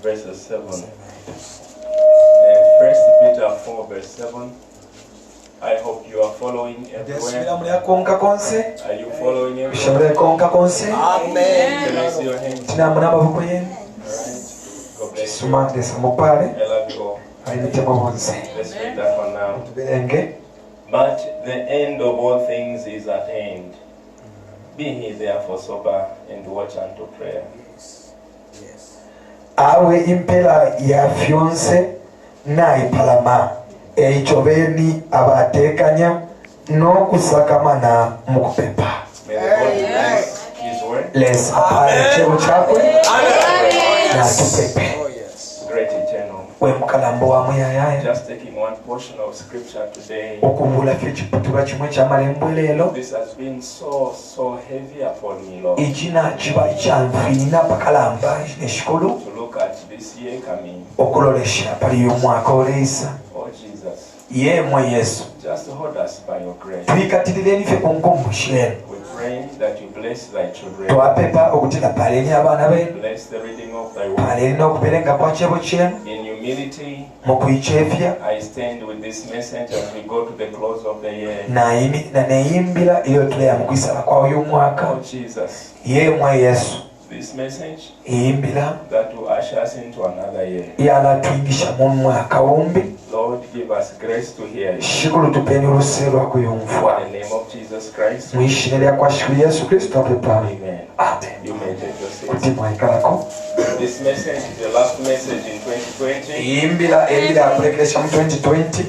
verses 7. 1 Peter 4 verse 7. I hope you are following everywhere. Are you following everywhere? Amen. Can I see your hands? God bless you. I love you all. Let's read that one now. But the end of all things is at hand. Be ye therefore sober and watch unto prayer. Awe impela ya fionse na ipalama eichobeni abatekanya no kusakamana mukupepa. May the Lord bless His word. Les apare chebo chakwe na tupepe. Great eternal. We mkalambo wa muyayaya. Just taking one portion of scripture today. Okubula fichiputuka chimwe cha malembo lelo. This has been so heavy upon me, Lord. Ichina chiba ichanfina pakalamba neshikulu. To look at this year coming. Okulolesha pali y'omwaka olesa. Oh Jesus. Ye mwe Yesu. Just hold us by your grace. Twikatilireni fe kunkumbusheni. We pray that you bless thy children. Twapepa okutila paleni abana benu. Bless the reading of thy word. Paleni n'okuberenga kwa chebo chenu. In humility, Mukuichefya. I stand with this message as we go to the close of the year. Na neyimbira iyo tuleya mukwisala kwa uyu mwaka. Oh Jesus. Ye mwe Yesu. This message Iyimbira. that will usher us into another year. Yala tuingisha mu mwaka wumbi. Lord, give us grace to hear you. Shikulu tupeni urusero lwa kuyumvwa. In the name of Jesus Christ. Mwishirira kwa shikulu Yesu Kristo pepa. Amen. Amen. You may take your seats. Kuti mwaikalako. This message is the last message in 2020. Iyimbira ebira akulekesha mu 2020.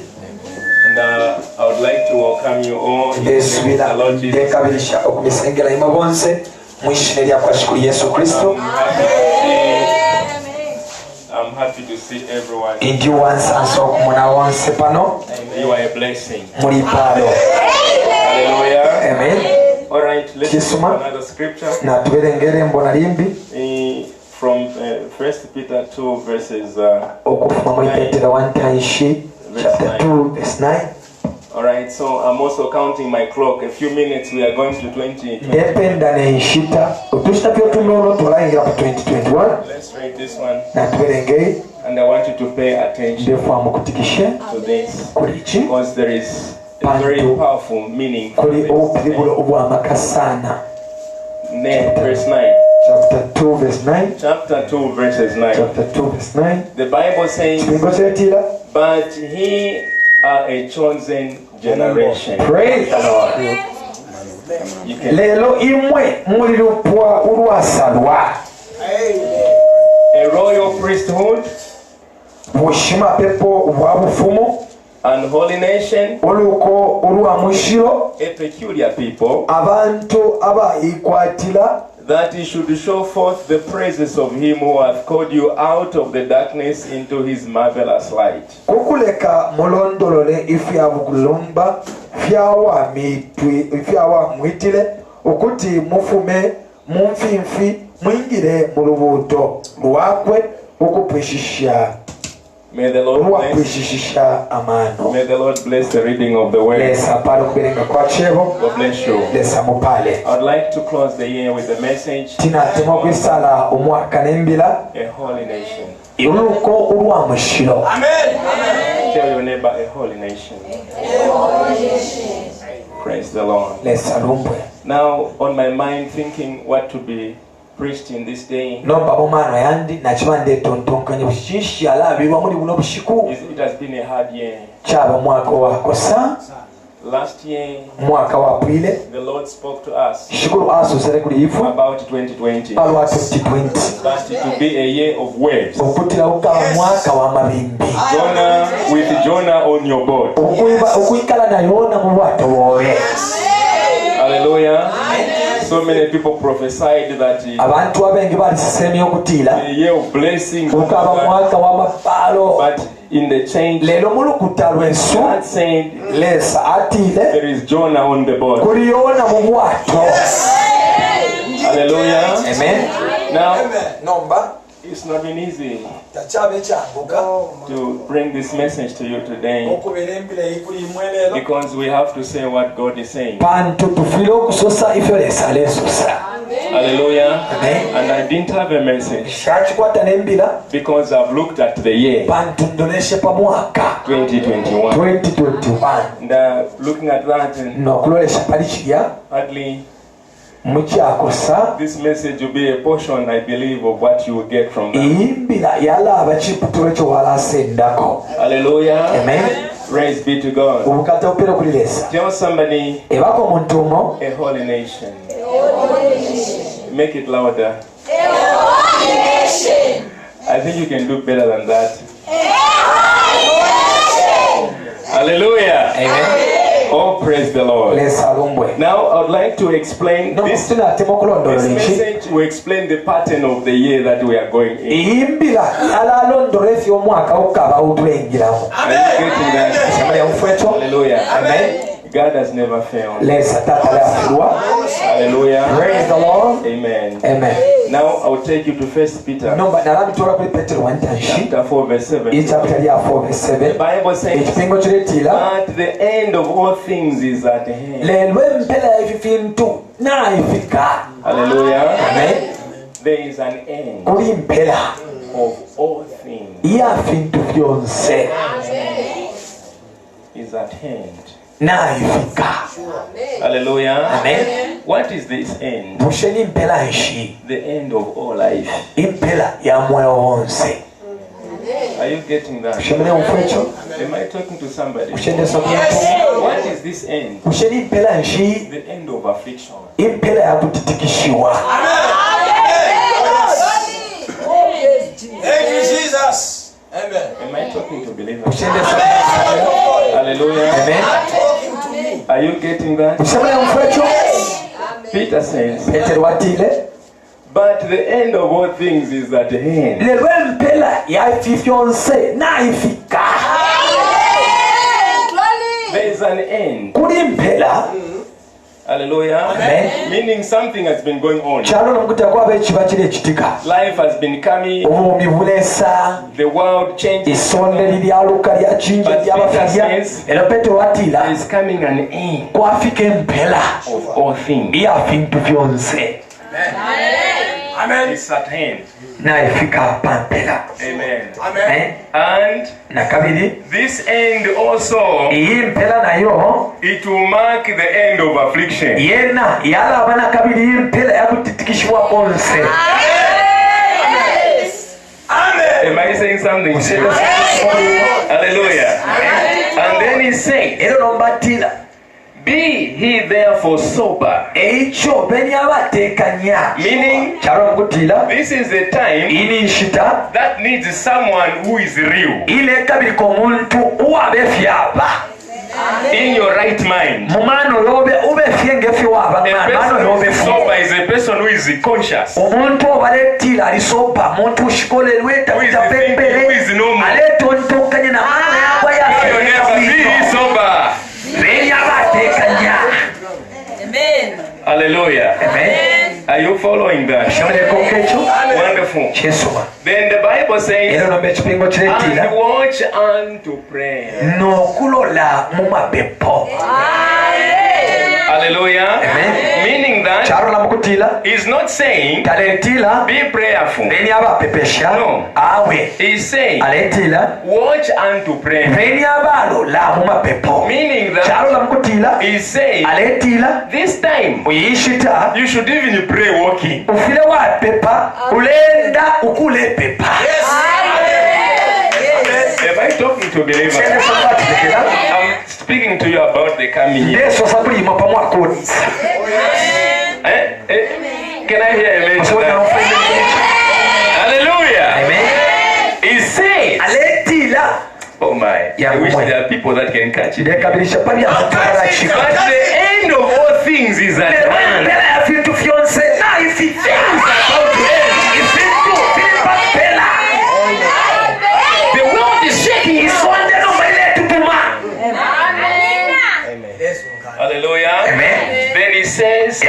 And I would like to welcome you all in the name of the Lord Jesus. Ndekabirisha okumisengera imwe bonse mwishirira kwa shikulu Yesu Kristo. I'm happy to see everyone. Ndi wansanso okumuna wonse pano. You are a blessing. Muli palo. Hallelujah. Amen. All right, let's read another scripture. Na tuberengere mbona limbi. From 1 Peter 2 verses okufuma muri Petero 1 chapter 2 verse 9. All right, so I'm also counting my clock. A few minutes we are going to 2020. Dependa neshita. Utushita pyo tunono tulaingira ku 2021. Let's read this one. Na tuberengere. And I want you to pay attention to this because there is a very powerful meaning. Verse 9. Chapter 2 verse 9. Chapter 2 verses 9. Chapter 2 verse 9. The Bible says, but ye are a chosen generation. Praise the Lord. Lelo imwe mulirupwa urwasalwa. A royal priesthood. Bushima pepo wabufumo. An holy nation. Oluko urwamushiro. A peculiar people. Abantu abayikwatira. That you should show forth the praises of him who hath called you out of the darkness into his marvelous light. Kukuleka molondolole ifyabugulumba fyawa mitwi ifyawa mwitile okuti mufume mumfimfi mwingire mu lubuto lwakwe okupwishisha. May the Lord bless. May the Lord bless the reading of the word. God bless you. I'd like to close the year with a message. A holy nation. Amen. Tell your neighbor, a holy nation. Praise the Lord. Now, on my mind, thinking what to be preached in this day. It has been a hard year. Last year, the Lord spoke to us about 2020. That it will be a year of words. Jonah, with Jonah on your board. Hallelujah. So many people prophesied that the year of blessing, but in the change, God said there is Jonah on the board. Hallelujah. Amen. Now, it's not been easy to bring this message to you today because we have to say what God is saying. Hallelujah. Amen. And I didn't have a message because I've looked at the year 2021. And looking at that, hardly this message will be a portion, I believe, of what you will get from that. Hallelujah. Amen. Praise be to God. Tell somebody, a holy nation. Make it louder. I think you can do better than that. Hallelujah. Amen. Oh, praise the Lord. Now, I would like to explain this message. Will explain the pattern of the year that we are going in. Are you getting that? Hallelujah. Amen. God has never failed. Hallelujah. Praise the Lord. Amen. Amen. Now I will take you to 1 Peter chapter 4 verse 7. The Bible says, at the end of all things is at hand. Hallelujah. Amen. There is an end of all things. Is at hand. Hallelujah. Amen. What is this end? The end of all life. Are you getting that? Am I talking to somebody? What is this end? The end of affliction. Thank you, Jesus. Amen. Am I talking to believers? Hallelujah. Amen. Are you getting that? Peter says, but the end of all things is at hand. There is an end. Hallelujah. Amen. Meaning something has been going on. Life has been coming. The world changes. But Peter says, there is coming an end of all things. Amen. It's at hand. Amen. Amen. And this end also, it will mark the end of affliction. Amen. Am I saying something? Hallelujah. And then he says, be he therefore sober. Meaning, this is the time that needs someone who is real. In your right mind. A person who is sober is a person who is conscious. Who is normal. Be sober. Amen. Hallelujah. Amen. Are you following that? Wonderful. Then the Bible says, and watch unto prayer. Hallelujah. Amen. Meaning that he's not saying be prayerful. No. He's saying watch unto prayer. Meaning that he's saying this time you should even pray walking. Am I talking to believers? I'm speaking to you about the coming year. Can I hear amen? Hallelujah. Amen. He says, oh my, I wish there are people that can catch it. But the end of all things is at hand. Things are about to end. The world is shaking. Hallelujah. Amen. Then he says,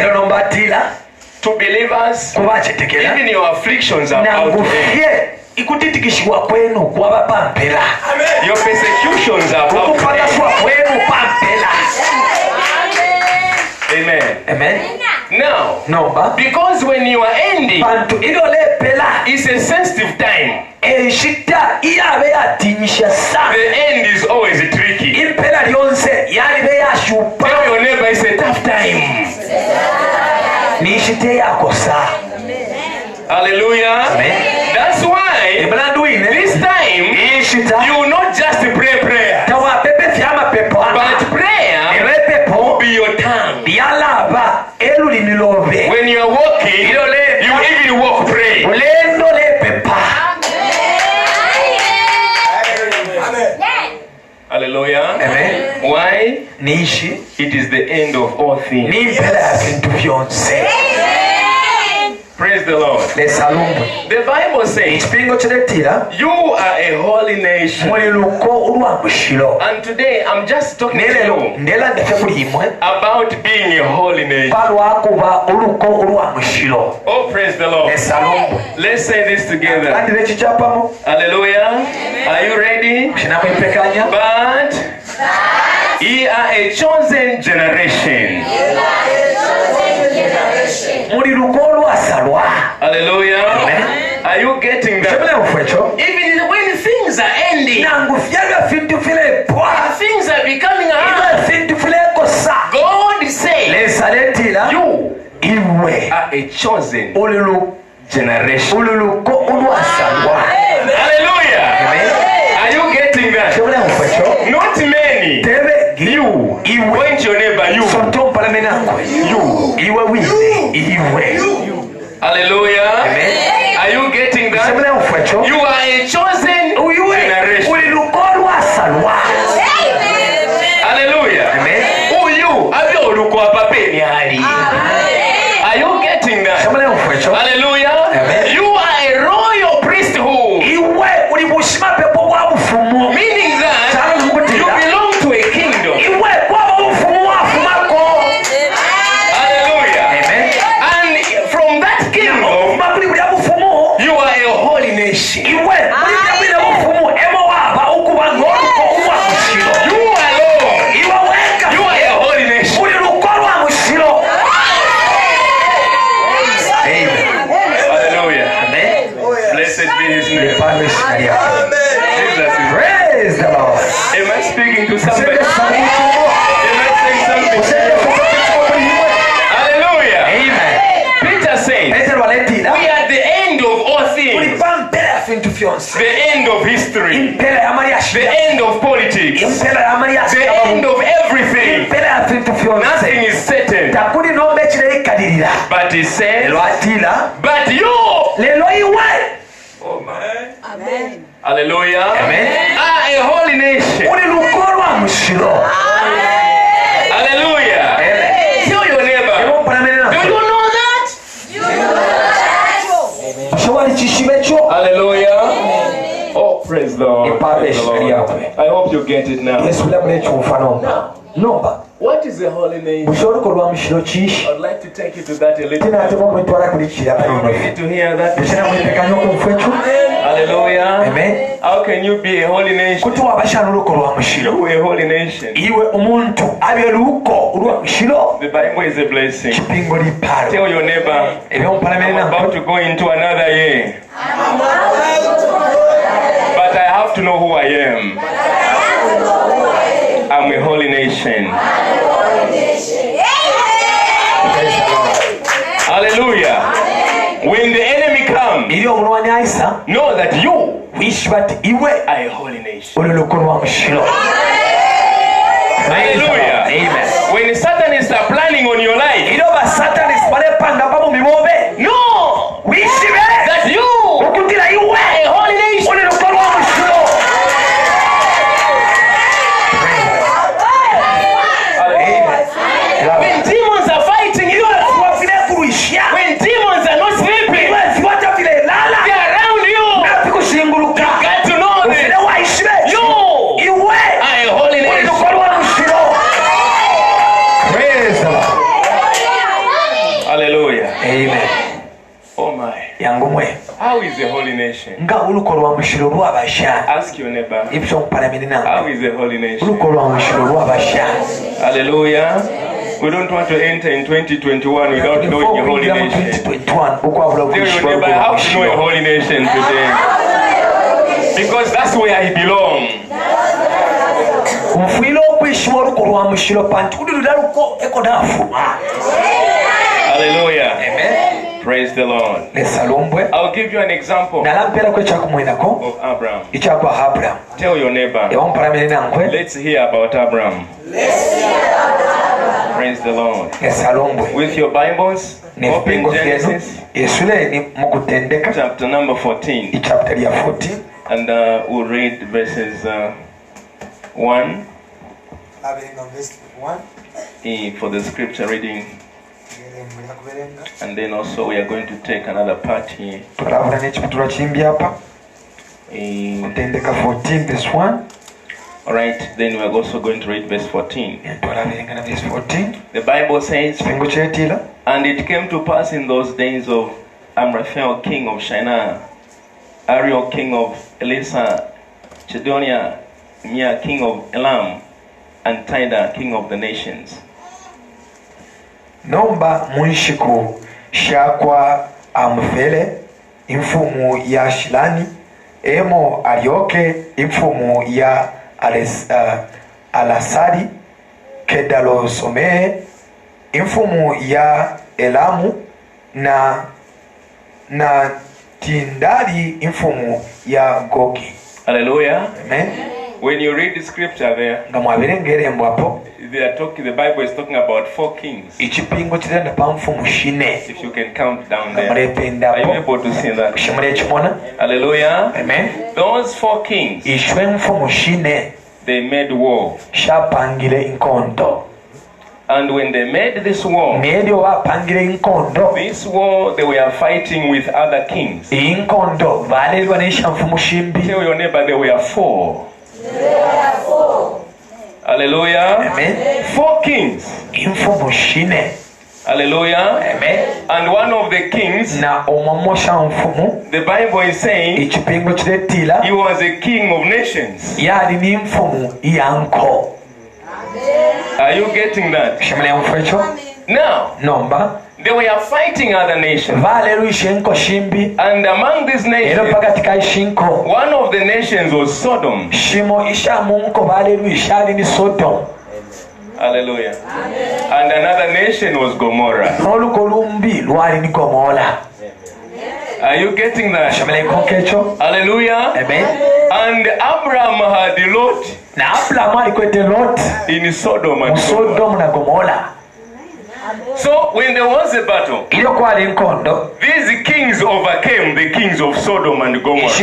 to believers, even your afflictions are about to end. Your persecutions are about to end. Amen. Amen. Now, nomba because when you are ending, bantu ilolepela it's a sensitive time. eshita iyabe yatinyisha sana The end is always tricky. impela lyonse yalibe yashupa Tell your neighbor it's a tough time. nishite yakosa. Hallelujah. Amen. That's why Eblanduine this time ishita you will not just pray prayer, tawapepe vyama pepo but prayer ebepepo be your tongue. byalaba elulimi love When you are walking, you even walk pray. ulendo lepepa. Hallelujah. Amen. Why? nishi It is the end of all things. nimpela ya bintu byonse. Praise the Lord. lesalumbwe The Bible says ekipingo kiretira you are a holy nation. muli luko olwamushiro And today I'm just talking to nelero you ndela ndefe mulimwe about being a holy nation. palwakuba oluko olwamushiro. Oh, praise the Lord. lesalumbwe Let's say this together. kandi lekikyapamu Hallelujah. Are you ready? kinamwepekanya But ye are a chosen generation. muli luko olwasalwa. Hallelujah. Are you getting that? kyebulamufu ekyo Even when things are ending, nangu fyaga fintu filepwa things are becoming hard. iba fintu filekosa. God says lesaletira you iwe are a chosen olulu generation. oluluko olwasalwa. Hallelujah. Amen. Are you getting that? kyebulamufu ekyo Not many. tebe You. iwe Point your neighbor. You. sontompalamενakwe iwe wine iwe. Hallelujah. Amen. Are you getting that? kyebulamufu ekyo You are a chosen iwe generation. uli luko olwasalwa. Hallelujah. Amen. You have your look up ali. Are you getting that? kyebulamufu ekyo Hallelujah. Amen. You are a royal priesthood. iwe uli busimapepo bwa bufumu. Meaning that you belong to a kingdom. iwe kwaba bufumu wafumako. Hallelujah. Amen. And from that kingdom, ofuma kuli bulya bufumu you are a holy nation. iwe bulya bwine bufumu emo waba ukuba ng'oluko olwamushiro. You alone. iwe weka You are a holy nation. buli luko olwamushiro. Hallelujah. Amen. Blessed be his name. Lepandwe eshina lyake. Jesus is. Praise the Lord. Am I speaking to somebody? Musengesa Am mutumo. I saying something? Musengesa mutumo kuli iwe. Hallelujah. Amen. Peter says, Petero aletira we are at the end of all tuli things. pa mpera ya fintu fyonse. The end of history. Impera ya mali The yashira. end of politics. Impera ya mali The yashira. end of everything. Impera ya fintu Nothing fyonse. is certain. Takuli nombe kireikalirira. But he says, Lwatira but you, lelo iwe. hallelujah, Amen. are a holy nation. Uli luko olwamushiro. Hallelujah. Amen. Tell your neighbor, Emo mpalamene do nako. you know that? Shawali kishibe kyo. Hallelujah. Oh, praise the Lord. Praise the Lord. I hope you get it now. Yesu bulya bulekyufa nomba. Nomba. What is a holy nation? Busholuko olwamushiro ki? I'd like to take you to that a little Tina bit. atema omwetwala kuli kiraba You yono. need to hear that. Bushina mwepekanya okunfu ekyo. Hallelujah. Amen. How can you be a holy nation? Kuti wabashana oluko olwamushiro. You a holy nation. Iwe omuntu abye oluko olwamushiro. The Bible is a blessing. Kipingo lipalo. Tell your neighbor, Ebyompalamene I'm nako. about to go into another year. But I have to know who I am. I'm a holy nation. Hallelujah. When the enemy comes, Iri omulwanyi ayisa. know that you Wishibwa ati iwe are a holy nation. oli luko olwamushiro. Hallelujah. Amen. When Satan is planning on your life, Iri oba satani sibalepanga pa mu mibobe. know Wishibe. that you Okutira iwe. are a holy nation. Oli luko olwamushiro. Hallelujah. When demons are fighting you, Wafile kuruishia. when demons are not sleeping, Iwe ziwata vile lala. they are around you. Nafi kushinguluka. Got to know Ufile that waishibe. you Iwe. are a holy Oli nation. luko olwamushiro. Praise the Lord. Hallelujah. Amen. Oh my. Yangu mwe. How is a holy nation? Nga uluko olwamushiro lwabasha. Ask your neighbor. Ibyo mpalamene How nange. is a holy nation? Uluko olwamushiro lwabasha. Hallelujah. We don't want to enter in 2021 without knowing a holy nation. Tell your neighbor, I have to know a holy nation today. Because that's where I belong. Hallelujah. Amen. Praise the Lord. I'll give you an example of Abraham. Tell your neighbor, let's hear about Abraham. Praise the Lord. With your Bibles, open Genesis chapter number 14. And we'll read verses 1 for the scripture reading. And then also we are going to take another part here. 14 verse 1. Alright, then we are also going to read verse 14. The Bible says, and it came to pass in those days of Amraphel king of Shinar, Ariel king of Elisa, Chedonia, Nia king of Elam, and Tidal king of the nations. Nomba munshiku shakwa Amfele imfumu ya Shilani, Emo Arioke imfumu ya Alasari, Kedalosome imfumu ya Elamu, na Tindari imfumu ya Gogi. Hallelujah. Amen. When you read the scripture there, the Bible is talking about 4 kings. If you can count down there. Are you able to see that? Hallelujah. Amen. Those 4 kings, they made war. And when they made this war, they were fighting with other kings. Tell your neighbor, they were 4. Hallelujah. Amen. 4 kings. Hallelujah. Amen. And one of the kings, the Bible is saying, he was a king of nations. Are you getting that? Now, they were fighting other nations. And among these nations, one of the nations was Sodom. Hallelujah. And another nation was Gomorrah. Are you getting that? Hallelujah. Amen. And Abraham had Lot in Sodom and Gomorrah. So when there was a battle, these kings overcame the kings of Sodom and Gomorrah.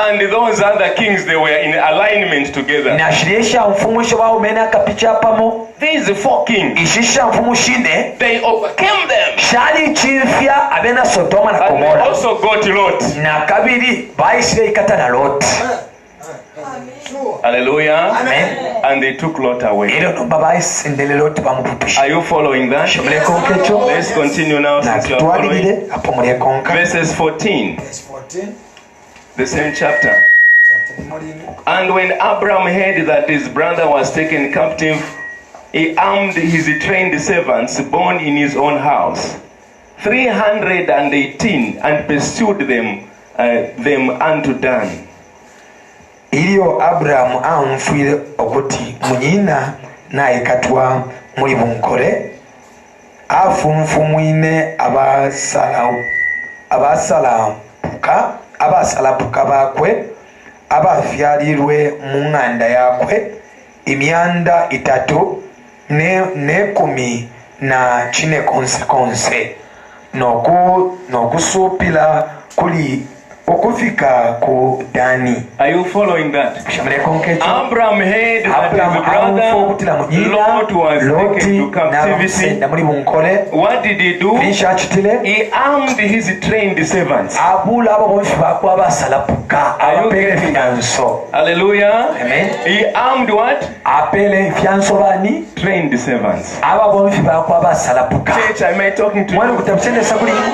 And those other kings, they were in alignment together. These 4 kings, they overcame them. And they also got Lot. Hallelujah. Amen. And they took Lot away. Are you following that? Let's continue now since you are following. Verses 14. The same chapter. And when Abraham heard that his brother was taken captive, he armed his trained servants born in his own house, 318, and pursued them unto Dan. Ilio Abraham amfwire okuti munyina naye katwa muri bunkore afumfumwine abasalapuka bakwe abafyarirwe mu nganda yakwe imyanda 3 ne 14 konse nokusupila kuli okufika ku Dani. Are you following that? Abraham heard that his brother Lot was taken to captivity. What did he do? He armed his trained servants. Are you getting that? Hallelujah. Amen. He armed what? Trained servants. Church, am I talking to you?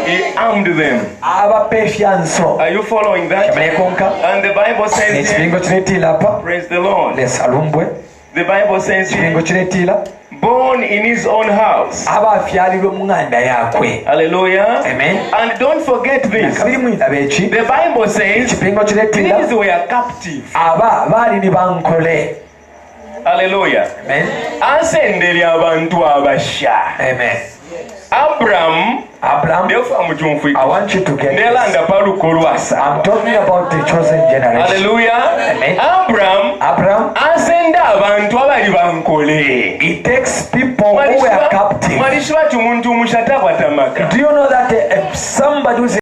He armed them. Are you following that? And the Bible says here, praise the Lord. The Bible says, kiringo kireetira born in his own house. aba afyalirwe mu ŋŋanda yaakwe. Hallelujah. Amen. And don't forget this. kabirimu ndaba eki The Bible says, kiringo kireetira these were captive. aba baali ne bankole. Hallelujah. Amen. Asenderi abantu abasha. Amen. Abraham, Abraham, I want you to get this. I'm talking about the chosen generation. Hallelujah. Amen. Abraham, asenda abantu abali bankole. It takes people who were captive. Do Do you know that somebody who's